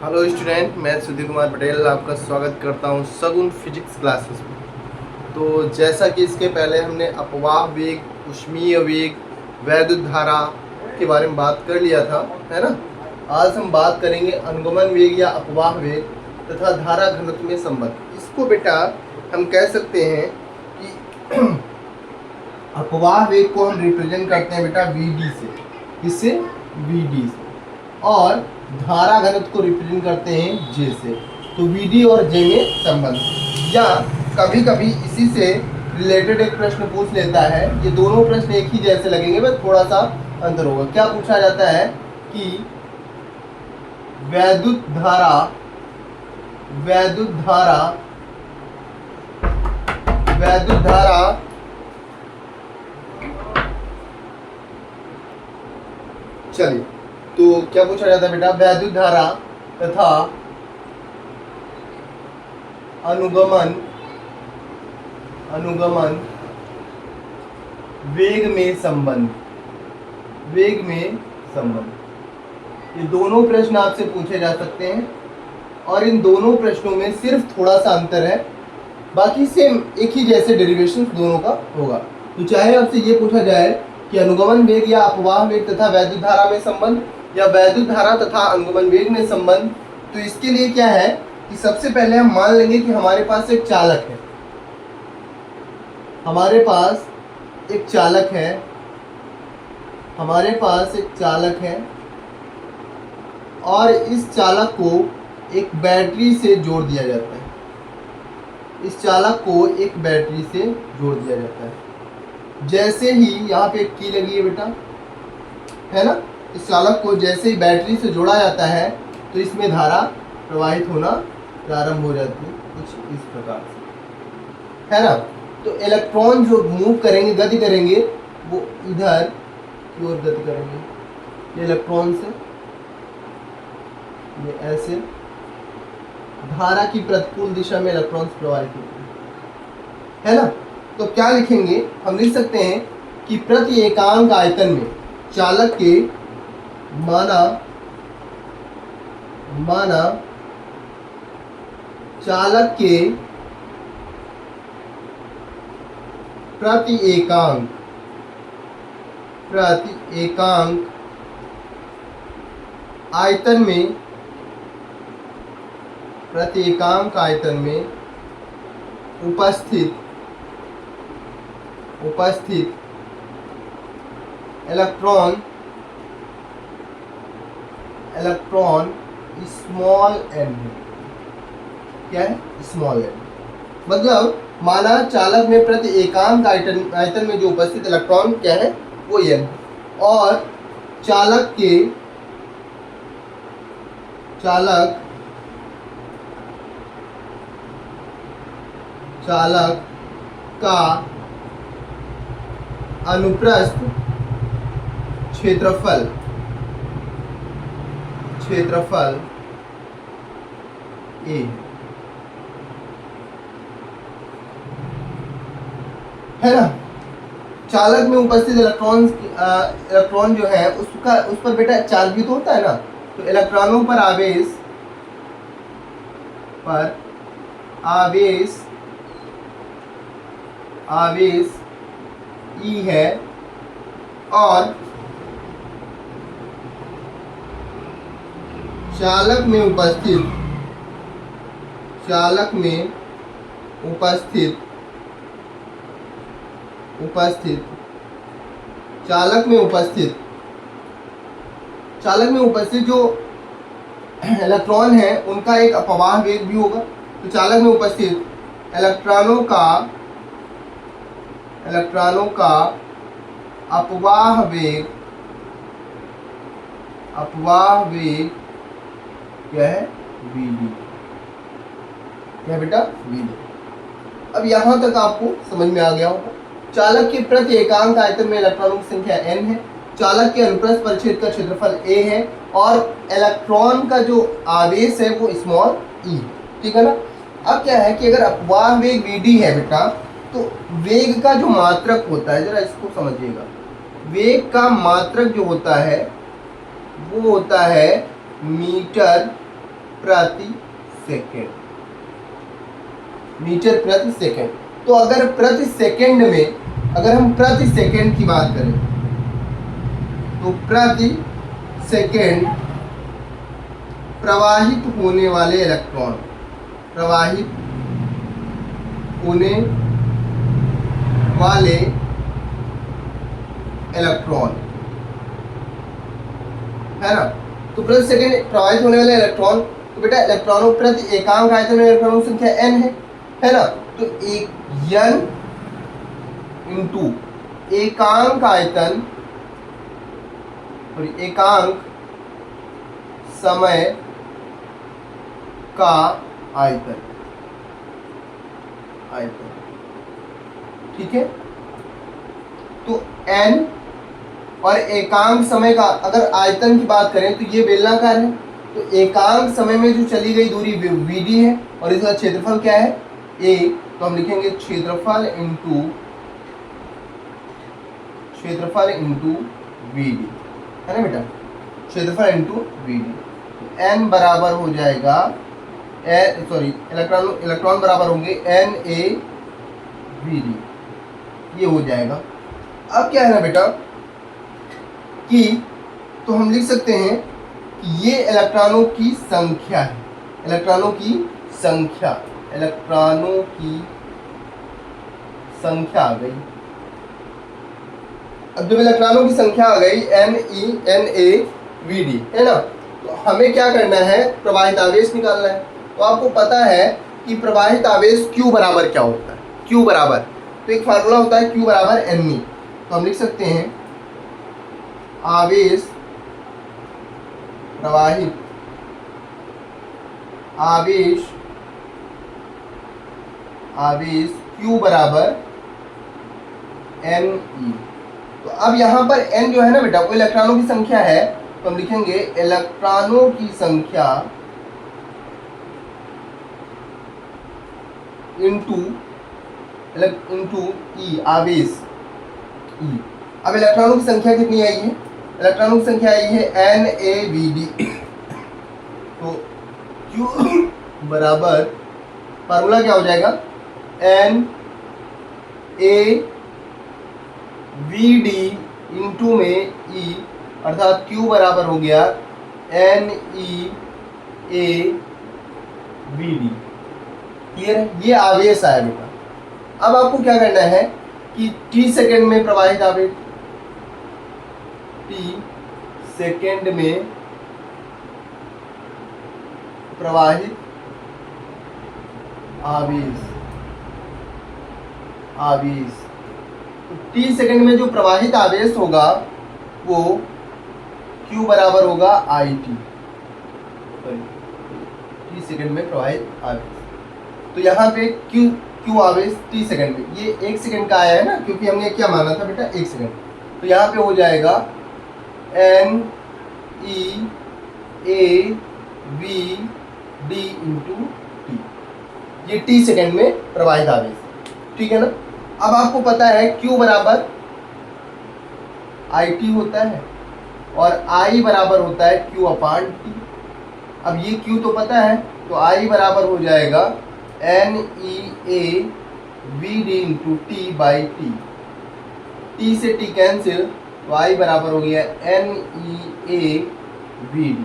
Hello student, मैं सुधीर कुमार पटेल आपका स्वागत करता हूं सगुन फिजिक्स क्लासेस में। तो जैसा कि इसके पहले हमने अपवाह वेग, ऊष्मीय वेग, वैद्युत धारा के बारे में बात कर लिया था, है ना। आज हम बात करेंगे अनुगमन वेग या अपवाह वेग तथा धारा घनत्व में संबंध। इसको बेटा हम कह सकते हैं कि अपवाह वेग को हम रिप्रेजेंट करते हैं बेटा वीडी से। किससे? वीडी से। और धारा घनत्व को रिप्रेजेंट करते हैं जे से। तो वीडी और जे में संबंध, या कभी कभी इसी से रिलेटेड एक प्रश्न पूछ लेता है। ये दोनों प्रश्न एक ही जैसे लगेंगे, बस थोड़ा सा अंतर होगा। क्या पूछा जाता है कि वैद्युत धारा चलिए, तो क्या पूछा जाता है बेटा? वैद्युत धारा तथा अनुगमन वेग में संबंध। ये दोनों प्रश्न आपसे पूछे जा सकते हैं और इन दोनों प्रश्नों में सिर्फ थोड़ा सा अंतर है, बाकी सेम एक ही जैसे डेरिवेशन दोनों का होगा। तो चाहे आपसे ये पूछा जाए कि अनुगमन वेग या अपवाह वेग तथा वैद्युत धारा में संबंध, या वैद्युत धारा तथा अनुगमन वेग में संबंध, तो इसके लिए क्या है कि सबसे पहले हम मान लेंगे कि हमारे पास एक चालक है। हमारे पास एक चालक है और इस चालक को एक बैटरी से जोड़ दिया जाता है। जैसे ही यहाँ पे एक की लगी है बेटा, है ना। इस चालक को जैसे ही बैटरी से जोड़ा जाता है तो इसमें धारा प्रवाहित होना प्रारंभ हो जाती है, कुछ इस प्रकार से, है ना। तो इलेक्ट्रॉन जो मूव करेंगे, गति करेंगे, वो इधर की ओर गति करेंगे। ये इलेक्ट्रॉन से ये ऐसे धारा की प्रतिकूल दिशा में इलेक्ट्रॉन प्रवाहित होते हैं, है ना। तो क्या लिखेंगे? हम लिख सकते हैं कि प्रति एकांक आयतन में चालक के माना चालक के प्रति एकांक आयतन में उपस्थित इलेक्ट्रॉन स्मॉल n है। क्या है? Small n। मतलब माना चालक में प्रति एकांक आयतन में जो उपस्थित इलेक्ट्रॉन क्या है? वो n। और चालक का अनुप्रस्थ क्षेत्रफल A, है ना। चालक में उपस्थित इलेक्ट्रॉन जो है उस पर बेटा चार्ज भी तो होता है ना। तो इलेक्ट्रॉनों पर आवेश E है, और चालक में उपस्थित जो इलेक्ट्रॉन है उनका एक अपवाह वेग भी होगा। तो चालक में उपस्थित इलेक्ट्रॉनों का अपवाह वेग क्या है? Vd। क्या बेटा? Vd। अब यहां तक आपको समझ में आ गया होगा। चालक के प्रति एकांक आयतन में इलेक्ट्रॉनों की संख्या n है, चालक के अनुप्रस्थ परिच्छेद का क्षेत्रफल a है, और इलेक्ट्रॉन का जो आवेश है वो स्मॉल e, ठीक है ना। अब क्या है कि अगर अपवाह वेग Vd है बेटा, तो वेग का जो मात्रक होता है, जरा इसको समझिएगा, वेग का मात्रक जो होता है वो होता है मीटर प्रति सेकेंड, मीटर प्रति सेकेंड। तो अगर प्रति सेकेंड में, अगर हम प्रति सेकेंड की बात करें तो प्रति सेकेंड प्रवाहित होने वाले इलेक्ट्रॉन, प्रवाहित होने वाले इलेक्ट्रॉन है ना, तो प्रति सेकेंड प्रवाहित होने वाले इलेक्ट्रॉन, तो बेटा इलेक्ट्रॉनों प्रति एकांक आयतन में इलेक्ट्रॉनों की संख्या n है ना, तो एक n इंटू एकांक आयतन और एकांक समय का आयतन, ठीक है। तो n और एकांक समय का अगर आयतन की बात करें तो ये बेलनाकार है, तो एकांक समय में जो चली गई दूरी vd है और इसका क्षेत्रफल क्या है a, तो हम लिखेंगे क्षेत्रफल इंटू vd, है ना बेटा, क्षेत्रफल इंटू vd। तो n बराबर हो जाएगा इलेक्ट्रॉन बराबर होंगे NaVd, ये हो जाएगा। अब क्या है ना बेटा कि तो हम लिख सकते हैं कि ये इलेक्ट्रॉनों की संख्या है, इलेक्ट्रॉनों की संख्या आ गई। अब जब इलेक्ट्रॉनों की संख्या आ गई NaVd, है ना, तो हमें क्या करना है, प्रवाहित आवेश निकालना है। तो आपको पता है कि प्रवाहित आवेश Q बराबर क्या होता है, Q बराबर, तो एक फार्मूला होता है Q बराबर Ne, तो हम लिख सकते हैं आवेश, प्रवाहित आवेश Q बराबर Ne। तो अब यहाँ पर n जो है ना बेटा वो इलेक्ट्रॉनों की संख्या है, तो हम लिखेंगे इलेक्ट्रॉनों की संख्या इंटू E, आवेश E। अब इलेक्ट्रॉनों की संख्या कितनी आई है, इलेक्ट्रॉनों की संख्या आई है NaVd, तो Q बराबर फार्मूला क्या हो जाएगा NaVd इंटू में E, अर्थात Q बराबर हो गया NeAVd। क्लियर है, ये आवेश आया बेटा। अब आपको क्या करना है कि t सेकेंड में प्रवाहित आवेश, t सेकेंड में प्रवाहित आवेश, तो t सेकेंड में जो प्रवाहित आवेश होगा वो q बराबर होगा IT, t सेकेंड में प्रवाहित आवेश। तो यहाँ पे q आवेश t सेकेंड में, ये 1 सेकेंड का आया है ना, क्योंकि हमने क्या माना था बेटा 1 सेकेंड, तो यहाँ पे हो जाएगा NeAVd इंटू t, ये t सेकेंड में प्रवाहित आवेश, ठीक है ना। अब आपको पता है q बराबर IT होता है और I बराबर होता है q अपान t। अब ये q तो पता है, तो I बराबर हो जाएगा NeAVd into t by t, t से t कैंसिल, तो I बराबर हो गया NeAVd।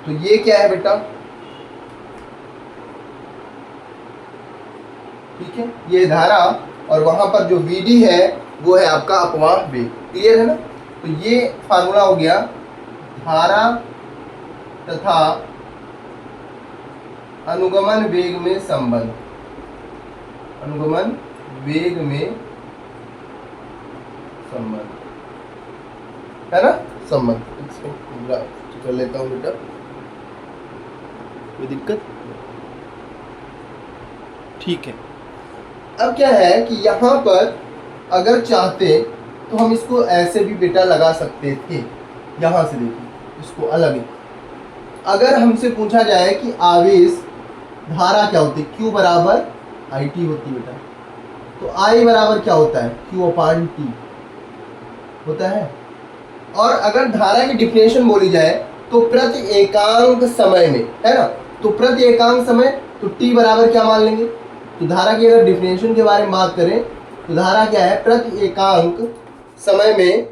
तो ये क्या है बेटा, ठीक है, ये धारा और वहां पर जो Vd है वो है आपका अपवाह वेग। क्लियर है ना, तो ये फार्मूला हो गया धारा तथा अनुगमन वेग में संबंध, अनुगमन वेग में संबंध, है ना, संबंध। इसको कर लेता हूँ बेटा, कोई दिक्कत, ठीक है। अब क्या है कि यहाँ पर अगर चाहते तो हम इसको ऐसे भी बेटा लगा सकते थे, यहाँ से देखिए इसको अलग ही। अगर हमसे पूछा जाए कि आवेश धारा क्या होती है, Q बराबर IT होती है बेटा, तो I बराबर क्या होता है, Q अपान T होता है। और अगर धारा की डिफिनेशन बोली जाए तो प्रति एकांक समय में, है ना, तो प्रति एकांक समय तो t बराबर क्या मान लेंगे, तो धारा की अगर डिफिनेशन के बारे में बात करें तो धारा क्या है, प्रति एकांक समय में,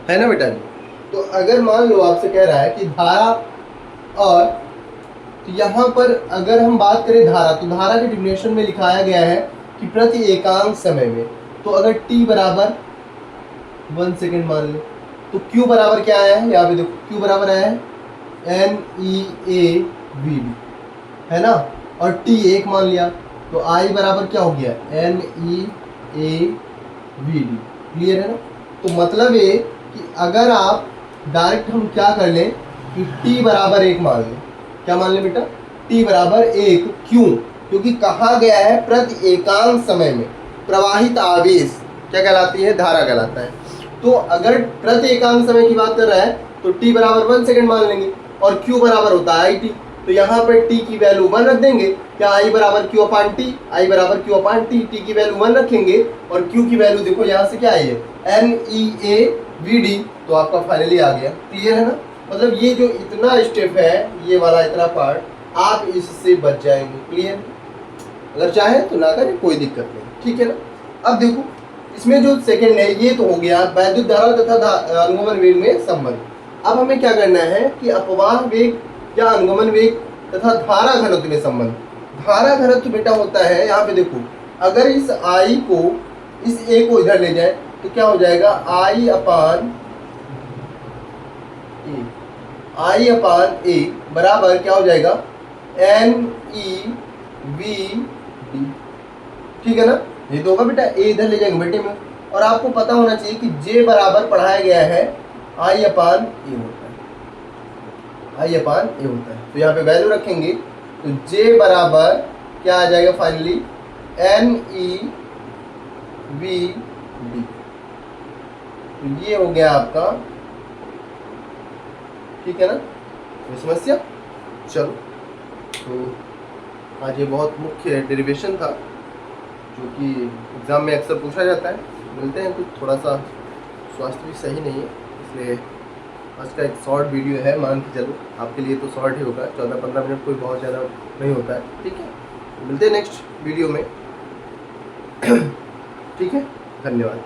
है ना बेटा। तो अगर मान लो आपसे कह रहा है कि धारा, और तो यहाँ पर अगर हम बात करें धारा, तो धारा के डिफिनेशन में लिखाया गया है कि प्रति एकांक समय में, तो अगर t बराबर 1 सेकेंड मान ले, तो q बराबर क्या आया है, यहाँ पे देखो q बराबर आया है NEAVD, है ना, और t 1 मान लिया, तो I बराबर क्या हो गया, NEAVD। क्लियर है ना। तो मतलब ये कि अगर आप डायरेक्ट हम क्या कर लें कि t बराबर 1 मान लें, क्या मान लें बेटा, t बराबर 1, क्यों, क्योंकि कहा गया है प्रति एकांक समय में प्रवाहित आवेश क्या कहलाती है, धारा कहलाता है। तो अगर प्रति एकांक समय की बात कर रहा है तो t बराबर 1 सेकेंड मान लेंगे, और q बराबर होता है IT, तो यहाँ पर t की वैल्यू 1 रख देंगे, क्या I बराबर q अपान t, I बराबर q अपान t, t की वैल्यू 1 रखेंगे, और q की वैल्यू देखो यहाँ से क्या आई है NEAVD, तो आपका फाइनली आ गया। क्लियर है ना। मतलब ये जो इतना स्टेप है, ये वाला इतना पार्ट, आप इससे बच जाएंगे। क्लियर, अगर चाहे तो ना करें, कोई दिक्कत नहीं, ठीक है ना। अब देखो इसमें जो सेकंड है ये तो हो गया वैद्युत धारा तथा अनुगमन वेग में संबंध। अब हमें क्या करना है कि अपवाह वेग या अनुगमन वेग तथा धारा घनत्व में संबंध। धारा घनत्व बेटा होता है, यहाँ पे देखो, अगर इस I को, इस A को इधर ले जाए तो क्या हो जाएगा, I अपान A बराबर क्या हो जाएगा, NEVD। ठीक है ना, ये तो होगा बेटा, A इधर ले जाएंगे बेटे में, और आपको पता होना चाहिए कि J बराबर पढ़ाया गया है I अपान A होता है, I अपान A होता है। तो यहाँ पे वैल्यू रखेंगे तो J बराबर क्या आ जाएगा फाइनली, NEVD। तो ये हो गया आपका, ठीक है ना, ये समस्या। चलो, तो आज ये बहुत मुख्य डेरिवेशन था जो कि एग्ज़ाम में अक्सर पूछा जाता है। मिलते हैं, कुछ थोड़ा सा स्वास्थ्य भी सही नहीं है, इसलिए आज का एक शॉर्ट वीडियो है, मान के चलो आपके लिए तो शॉर्ट ही होगा, 14-15 मिनट कोई बहुत ज़्यादा नहीं होता है। ठीक है, मिलते हैं नेक्स्ट वीडियो में। ठीक है, धन्यवाद।